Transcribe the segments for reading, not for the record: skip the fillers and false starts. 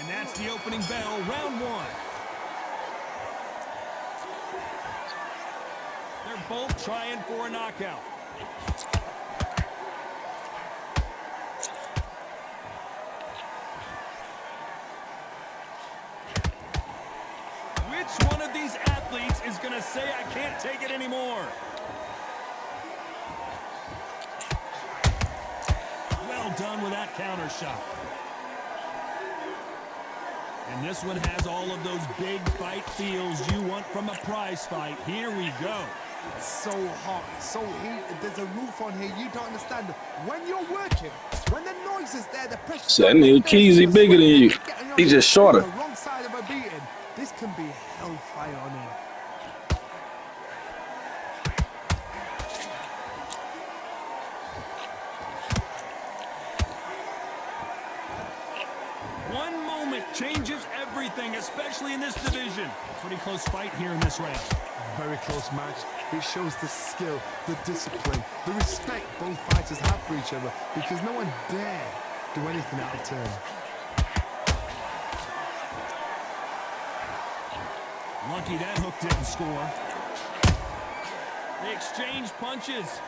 And that's the opening bell, round one. They're both trying for a knockout. Which one of these athletes is going to say, I can't take it anymore? Well done with that counter shot. And this one has all of those big fight feels you want from a prize fight. Here we go. It's so hot, so heated. There's a roof on here. You don't understand. When you're working, when the noise is there, the pressure. So that nigga Keezy bigger than you. He's just shorter. The wrong side of a beating. This can be hellfire on him. One moment changes everything, especially in this division. Pretty close fight here in this round. Very close match. It shows the skill, the discipline, the respect both fighters have for each other, because no one dare do anything out of turn. Lucky that hook didn't score. They exchange punches.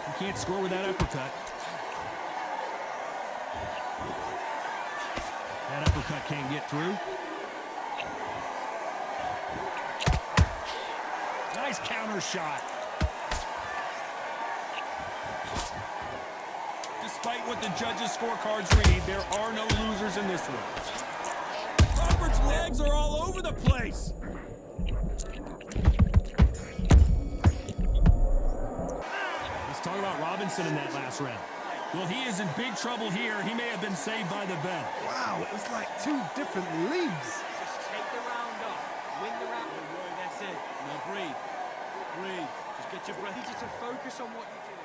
You can't score with that uppercut. That uppercut can't get through. Nice counter shot. Despite what the judges' scorecards read, there are no losers in this one. Robert's legs are all over the place. Let's talk about Robinson in that last round. Well, he is in big trouble here. He may have been saved by the bell. Wow, it was like two different leagues. Just take the round off. Win the round. Don't worry, that's it. Now breathe. Breathe. Just get your breath. You need to focus on what you're doing.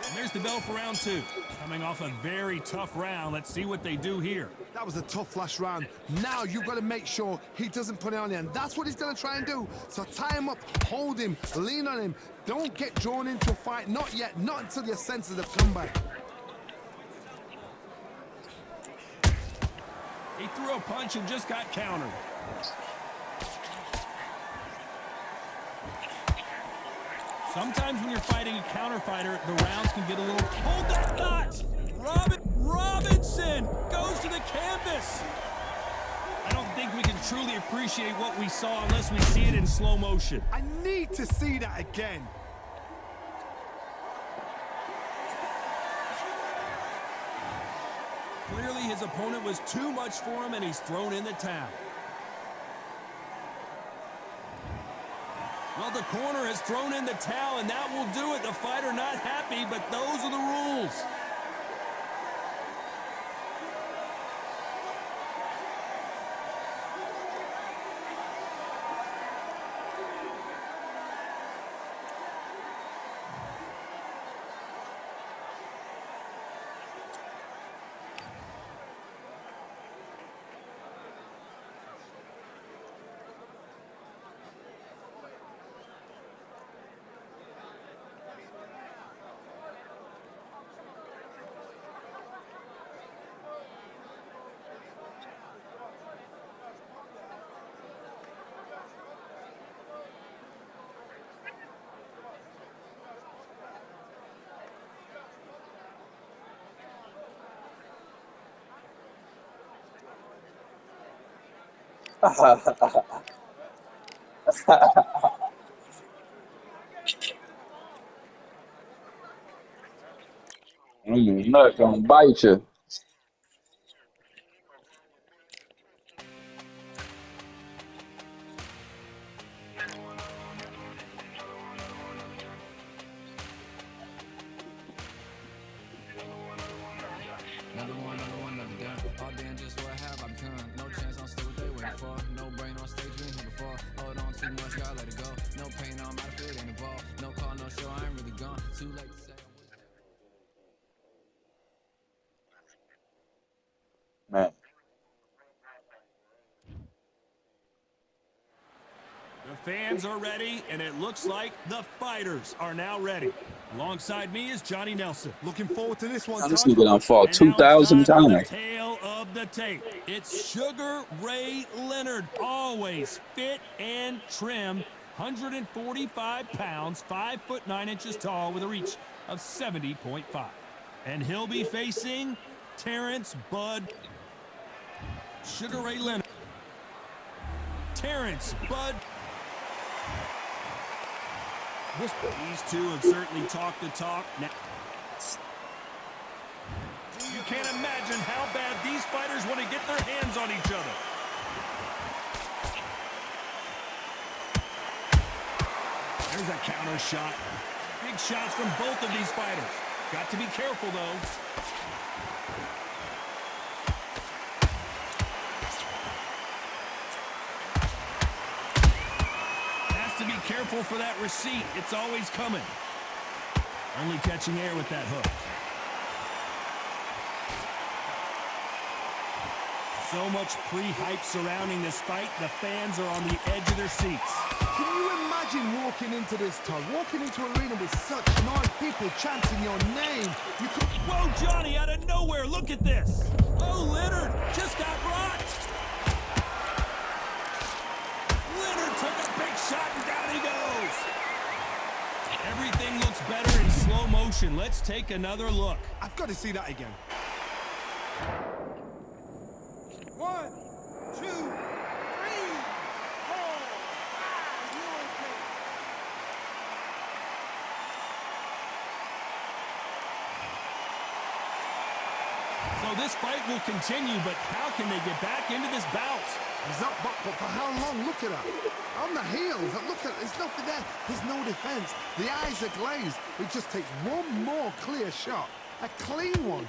And there's the bell for round two. Coming off a very tough round. Let's see what they do here. That was a tough last round. Now you've got to make sure he doesn't put it on you, and that's what he's going to try and do. So tie him up, hold him, lean on him. Don't get drawn into a fight. Not yet. Not until your senses have come back. He threw a punch and just got countered. Sometimes when you're fighting a counter fighter, the rounds can get a little... Hold that thought! Robinson goes to the canvas. I don't think we can truly appreciate what we saw unless we see it in slow motion. I need to see that again. Clearly his opponent was too much for him and he's thrown in the towel. Well, the corner has thrown in the towel, and that will do it. The fighter not happy, but those are the rules. I'm not gonna bite you. Another one, another done. All damn just what have I become. No chance, I'm still what they waiting for. No brain on stage, been here before. Hold on too much, gotta let it go. No pain, I'm out of it, ain't involved. No call, no show, I ain't really gone. Too late to say. Man. The Fans are ready, and it looks like the fighters are now ready. Alongside me is Johnny Nelson. Looking forward to this one, Now, this Todd. nigga done fought And now it's 2,000 time for the times. tail of the tape. It's Sugar Ray Leonard, always fit and trim, 145 pounds, 5'9" tall, with a reach of 70.5. And he'll be facing Terrence Bud. Sugar Ray Leonard. Terrence Bud. These two have certainly talked the talk. Now, you can't imagine how bad these fighters want to get their hands on each other. There's a counter shot. Big shots from both of these fighters. Got to be careful, though. Has to be careful for that receipt. It's always coming. Only catching air with that hook. So much pre-hype surrounding this fight, the fans are on the edge of their seats. Can you imagine walking into this, Todd? Walking into an arena with such noise, people chanting your name. You could... Whoa, Johnny, out of nowhere, look at this. Oh, Leonard just got rocked. Leonard took a big shot and down he goes. Everything looks better in slow motion. Let's take another look. I've got to see that again. 1, 2, 3, 4, 5. So this fight will continue, but how can they get back into this bout? He's up, but for how long? Look at that. On the heels, look at, there's nothing there. There's no defense. The eyes are glazed. It just takes one more clear shot. A clean one.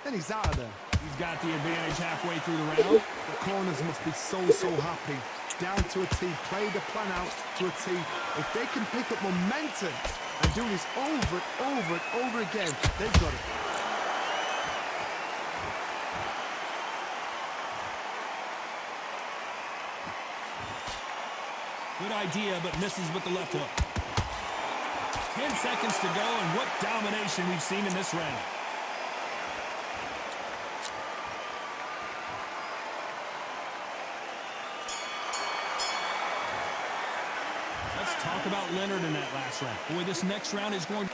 Then he's out of there. He's got the advantage halfway through the round. The corners must be so happy. Down to a T. Play the plan out to a T. If they can pick up momentum and do this over and over again, they've got it. Good idea, but misses with the left hook. 10 seconds to go, and what domination we've seen in this round. Let's talk about Leonard in that last round. Boy, this next round is going...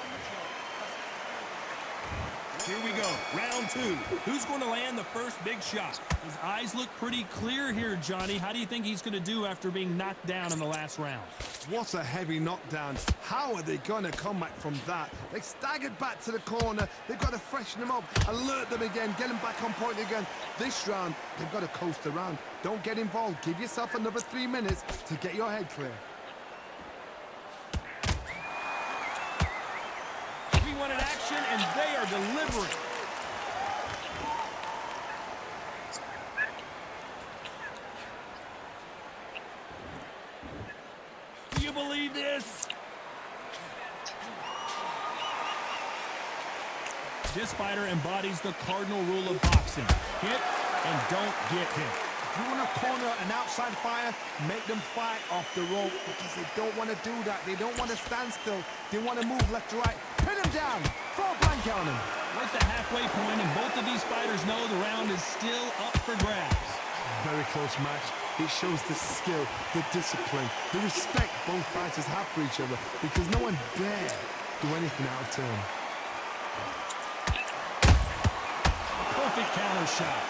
Here we go, round 2. Who's going to land the first big shot? His eyes look pretty clear here, Johnny. How do you think he's going to do after being knocked down in the last round? What a heavy knockdown. How are they going to come back from that? They staggered back to the corner. They've got to freshen them up, alert them again, get them back on point again. This round, they've got to coast around. Don't get involved. Give yourself another 3 minutes to get your head clear. We wanted action, and they are delivering. Do you believe this? This fighter embodies the cardinal rule of boxing. Hit and don't get hit. If you want to corner an outside fighter, make them fight off the rope because they don't want to do that. They don't want to stand still. They want to move left to right. Pin them down. Throw a blanket on them. We're at the halfway point, and both of these fighters know the round is still up for grabs. Very close match. It shows the skill, the discipline, the respect both fighters have for each other because no one dare do anything out of turn. Perfect counter shot.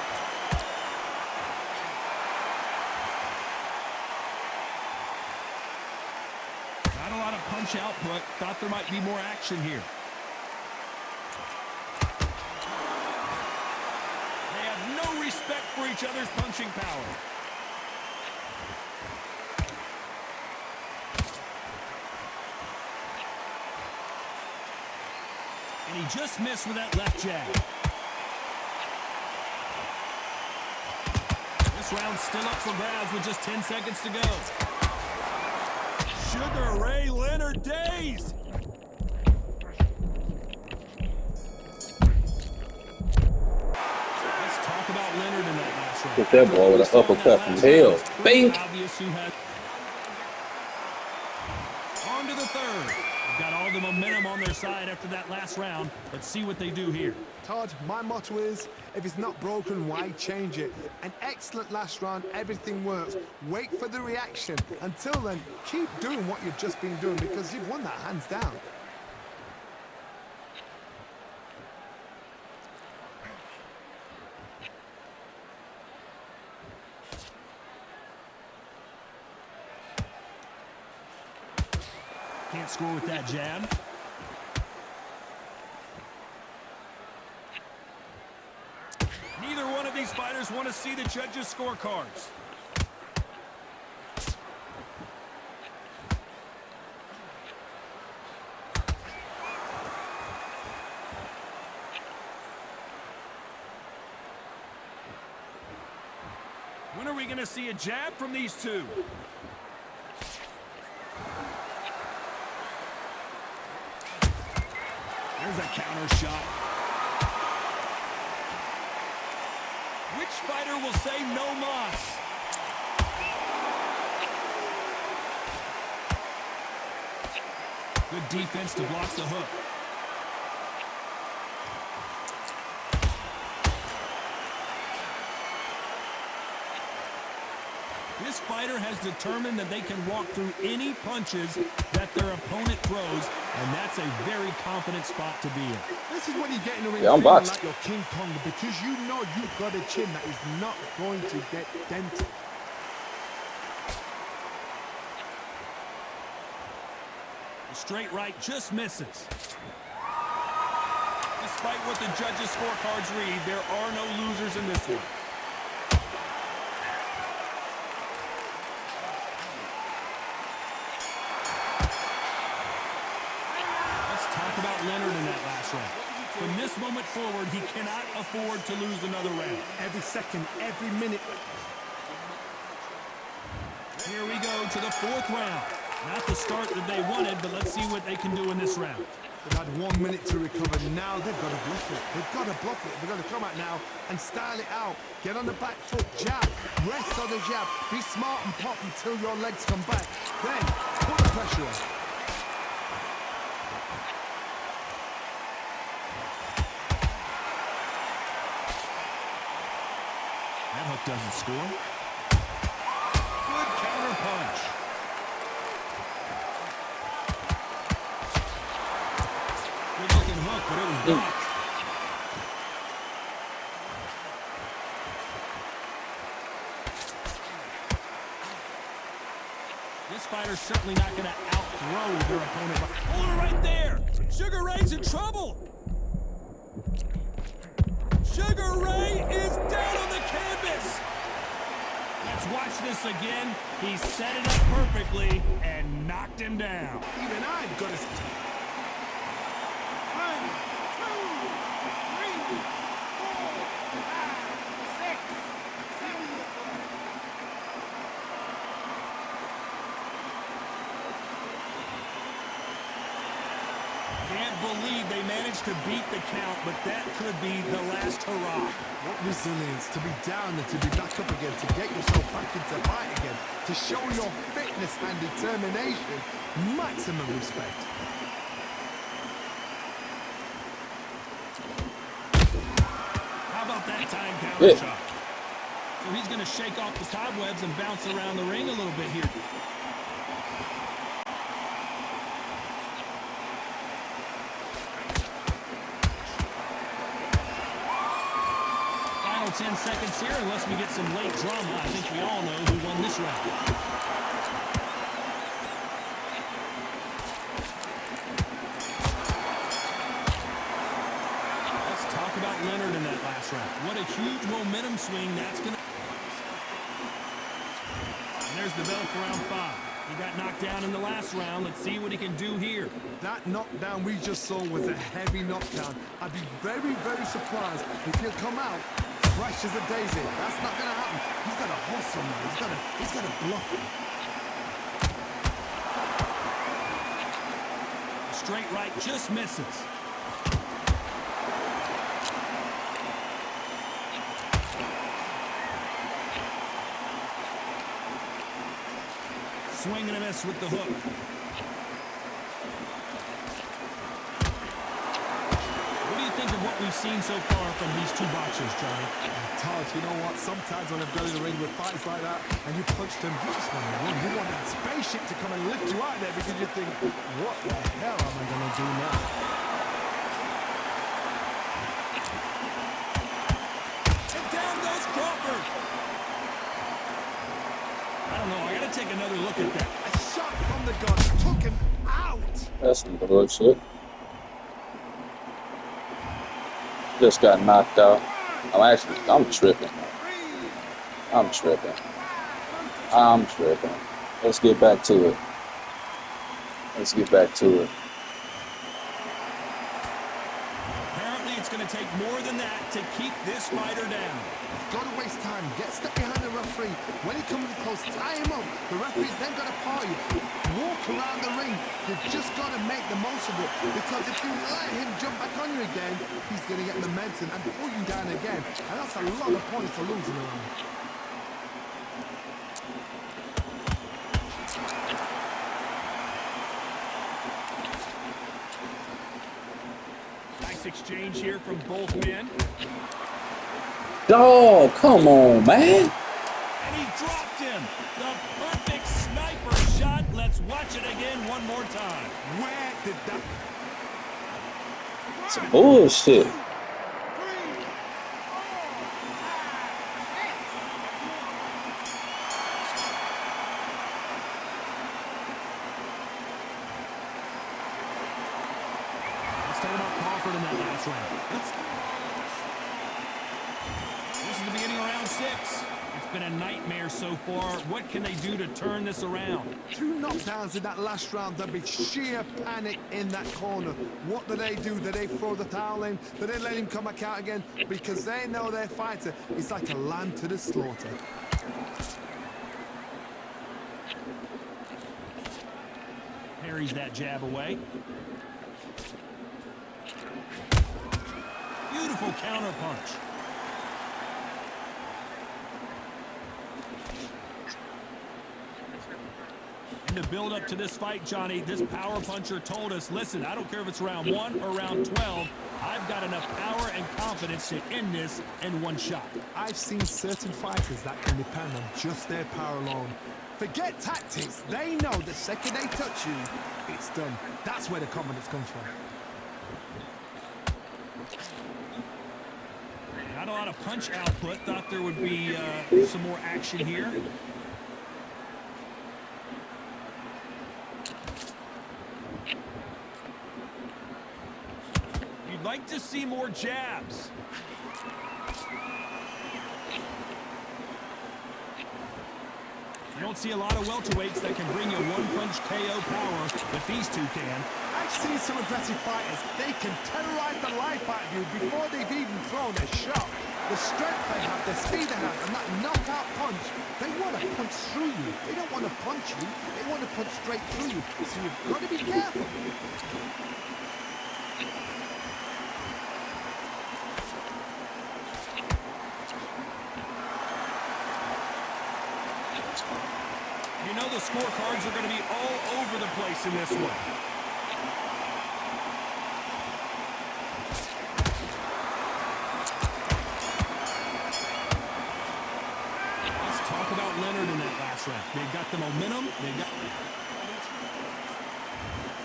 Not a lot of punch output. Thought there might be more action here. They have no respect for each other's punching power. And he just missed with that left jab. This round's still up for grabs with just 10 seconds to go. Sugar Ray Leonard dazed. Let's talk about Leonard in that last round. Hit that ball with an uppercut from hell. Bink! Obvious who had... On to the third. They've got all the momentum on their side after that last round. Let's see what they do here. Todd, my motto is, if it's not broken, why change it? An excellent last round, everything works. Wait for the reaction. Until then, keep doing what you've just been doing because you've won that hands down. Can't score with that jab. Neither one of these fighters want to see the judges' scorecards. When are we going to see a jab from these two? There's a counter shot. Which fighter will say no mas? Good defense to block the hook. This fighter has determined that they can walk through any punches that their opponent throws, and that's a very confident spot to be in. This is when you get in the ring I'm feeling boxed. like you're King Kong because you know you've got a chin that is not going to get dented. The straight right just misses. Despite what the judges' scorecards read, there are no losers in this one. About Leonard in that last round. From this moment forward, he cannot afford to lose another round. Every second, every minute. Here we go to the fourth round. Not the start that they wanted, but let's see what they can do in this round. They've had 1 minute to recover. Now they've got to bluff it. They've got to bluff it. They've got to come out now and style it out. Get on the back foot, jab, rest on the jab. Be smart and pop until your legs come back. Then put the pressure on. That hook doesn't score. Good counter punch. Good looking hook, but it was blocked. This fighter's certainly not going to outthrow their opponent. Hold it right there. Sugar Ray's in trouble. Sugar Ray is down on the canvas. Let's watch this again. He set it up perfectly and knocked him down. Even I've got to... 1, 2, 3, 4, 5, 6, 7. Can't believe they managed to beat the count, but that could be the last hurrah. What resilience to be down and to be back up again, to get yourself back into fight again, to show your fitness and determination. Maximum respect. How about that time counter shot? So he's going to shake off the cobwebs and bounce around the ring a little bit here. Final 10 seconds here, unless we get some late drama. I think we all know who won this round. About Leonard in that last round. What a huge momentum swing that's going to... And there's the bell for round 5. He got knocked down in the last round. Let's see what he can do here. That knockdown we just saw was a heavy knockdown. I'd be very, very surprised if he'll come out fresh as a daisy. That's not going to happen. He's got to hustle now. He's got to bluff it. Straight right just misses. Swing and a miss with the hook. we've seen so far from these two boxers, Johnny. Todd, you know what? Sometimes when I've gone in the ring with fights like that and you punch them, you just want to run. You want that spaceship to come and lift you out there because you think, what the hell am I going to do now? And down goes Crawford. I don't know. I got to take another look at that. A shot from the gun took him out. That's some bullshit. Just got knocked out. I'm tripping. I'm tripping. Let's get back to it. Apparently, it's going to take more than that to keep this fighter down. Don't waste time. Get stuck behind the referee. When he comes close, tie him up. The referee's then got to paw you. Walk around the ring. You've just got to make the most of it. Because if you let him jump back on you again, he's going to get momentum and pull you down again. And that's a lot of points to lose in a round. Nice exchange here from both men. Dog, come on, man. And he dropped him. The perfect sniper shot. Let's watch it again one more time. Where did that... Some bullshit. Let's talk about Crawford in that last round. This is the beginning of round 6. It's been a nightmare so far. What can they do to turn this around? 2 knockdowns in that last round. There'll be sheer panic in that corner. What do? Do they throw the towel in? Do they let him come back out again? Because they know their fighter is like a lamb to the slaughter. Parries that jab away. Beautiful counter punch. In the build up to this fight, Johnny, this power puncher told us, listen, I don't care if it's round 1 or round 12, I've got enough power and confidence to end this in one shot. I've seen certain fighters that can depend on just their power alone. Forget tactics. They know the second they touch you, it's done. That's where the confidence comes from. Not a lot of punch output. Thought there would be some more action here. You'd like to see more jabs. You don't see a lot of welterweights that can bring you one-punch KO power, but these two can. I've seen some aggressive fighters. They can terrorize the life out of you before they've even thrown a shot. The strength they have, the speed they have, and that knockout punch, they want to punch through you. They don't want to punch you. They want to punch straight through you. So you've got to be careful. You know the scorecards are going to be all over the place in this one. Let's talk about Leonard in that last round. They've got the momentum.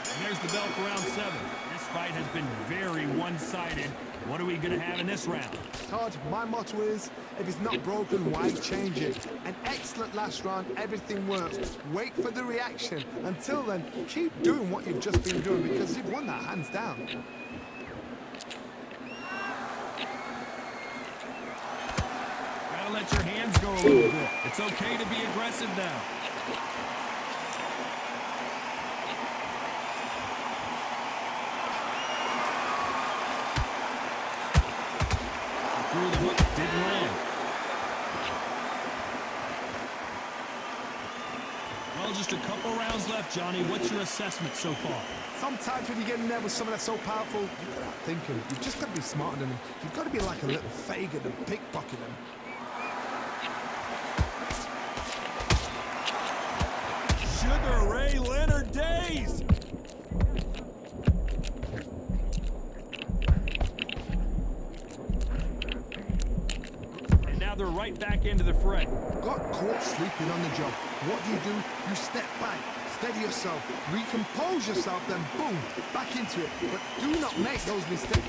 And there's the bell for round 7. This fight has been very one-sided. What are we going to have in this round? Todd, my motto is, if it's not broken, why change it? An excellent last round, everything works. Wait for the reaction. Until then, keep doing what you've just been doing because you've won that hands down. Gotta let your hands go a little bit. It's okay to be aggressive now. Through the hook, didn't land. Well, just a couple rounds left, Johnny. What's your assessment so far? Sometimes when you get in there with someone that's so powerful, you've got to outthink him. You've just got to be smarter than him. You've got to be like a little Fagin and pickpocket him. Sugar Ray Leonard days! right back into the fray. Got caught sleeping on the job. What do? You step back, steady yourself, recompose yourself, then boom, back into it. But do not make those mistakes.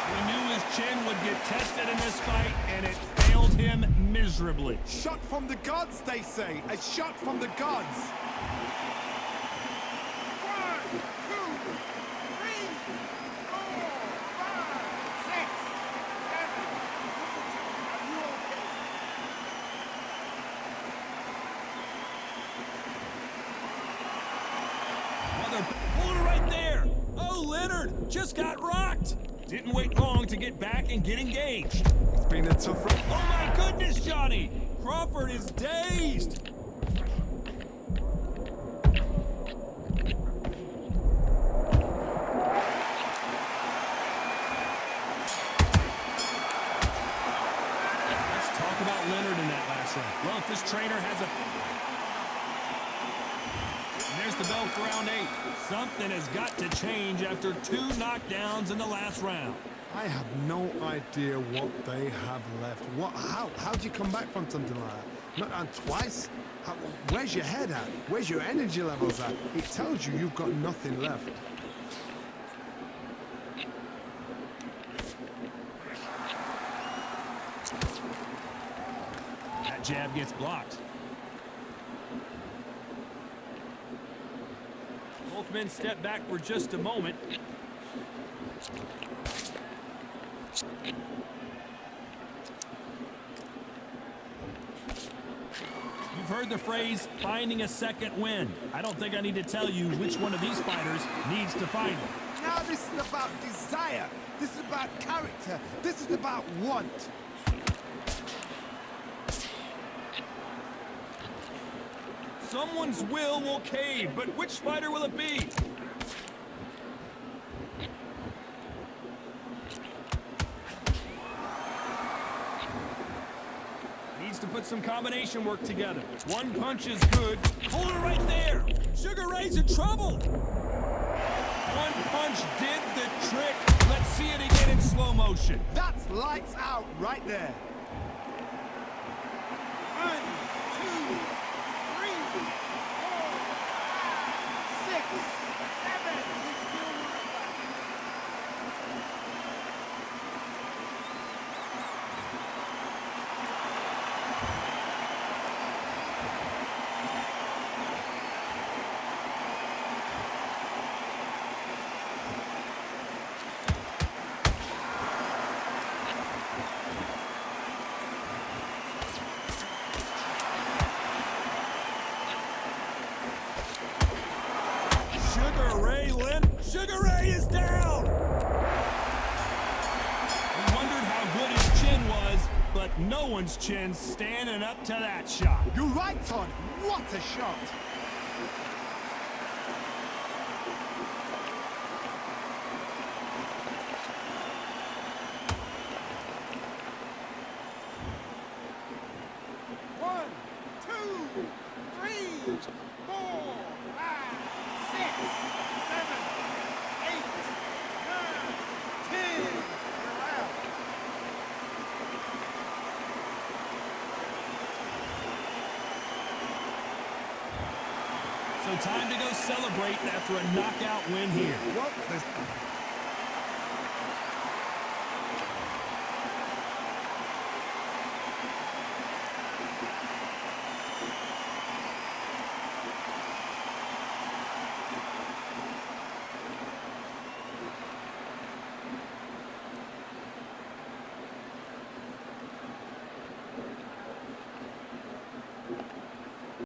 We knew his chin would get tested in this fight, and it failed him miserably. Shot from the gods, they say. A shot from the gods. 1, 2, 3, 4, 5, 6, 7. Are you okay? Mother, hold it right there. Oh, Leonard just got rocked. Didn't wait long to get back and get engaged. It's been a tough run. Oh my goodness, Johnny! Crawford is dazed. Let's talk about Leonard in that last round. Well, if this trainer has a... And there's the bell for round 8. Something has got to change after 2 knockdowns in the last round. I have no idea what they have left. How do you come back from something like that? Not on twice? Where's your head at? Where's your energy levels at? It tells you you've got nothing left. That jab gets blocked. Both men step back for just a moment. You've heard the phrase, finding a second wind. I don't think I need to tell you which one of these fighters needs to find it. Now this is about desire. This is about character. This is about want. Someone's will cave, but which fighter will it be? Needs to put some combination work together. One punch is good. Hold it right there. Sugar Ray's in trouble. One punch did the trick. Let's see it again in slow motion. That's lights out right there. 1, 2, 3, 4, 5, 6, 7. He's still modified. Sugar Ray is down! We wondered how good his chin was, but no one's chin's standing up to that shot. You're right, Todd. What a shot. One, 2, 3, 4, 5, 6, 7, 8, 9, 10. You're out. So time to go celebrate after a knockout win here. Well, there's